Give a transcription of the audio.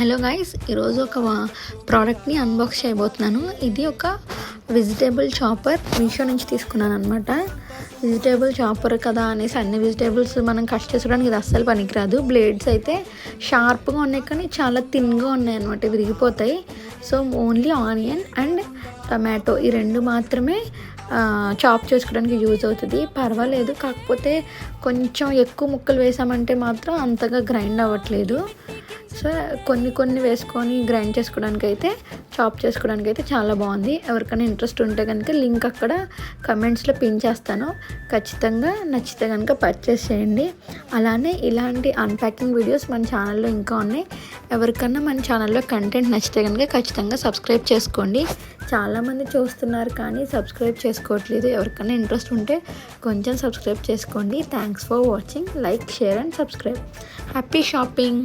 Hello guys, ఈరోజు ఒక ప్రోడక్ట్ని అన్బాక్స్ చేయబోతున్నాను. ఇది ఒక వెజిటేబుల్ చాపర్ మీషో నుంచి తీసుకున్నాను అనమాట. వెజిటేబుల్ చాపర్ కదా అనేసి అన్ని వెజిటేబుల్స్ మనం కట్ చేసుకోవడానికి ఇది అస్సలు పనికిరాదు. బ్లేడ్స్ అయితే షార్ప్గా ఉన్నాయి కానీ చాలా థిన్గా ఉన్నాయి అనమాట, విరిగిపోతాయి. So only onion and tomato ఈ రెండు మాత్రమే చాప్ చేసుకోవడానికి యూజ్ అవుతుంది. పర్వాలేదు, కాకపోతే కొంచెం ఎక్కువ ముక్కలు వేసామంటే మాత్రం అంతగా గ్రైండ్ అవ్వట్లేదు. సో కొన్ని వేసుకొని గ్రైండ్ చేసుకోవడానికి అయితే చాప్ చేసుకోవడానికి అయితే చాలా బాగుంది. ఎవరికైనా ఇంట్రెస్ట్ ఉంటే కనుక లింక్ అక్కడ కమెంట్స్లో పిన్ చేస్తాను. ఖచ్చితంగా నచ్చితే కనుక పర్చేస్ చేయండి. అలానే ఇలాంటి అన్ప్యాకింగ్ వీడియోస్ మన ఛానల్లో ఇంకా ఉన్నాయి. ఎవరికన్నా మన ఛానల్లో కంటెంట్ నచ్చితే కనుక ఖచ్చితంగా సబ్స్క్రైబ్ చేసుకోండి. చాలామంది చూస్తున్నారు కానీ సబ్స్క్రైబ్ చేసుకోవట్లేదు. ఎవరికైనా ఇంట్రెస్ట్ ఉంటే కొంచెం సబ్స్క్రైబ్ చేసుకోండి. Thanks for watching. Like, share and subscribe. Happy shopping.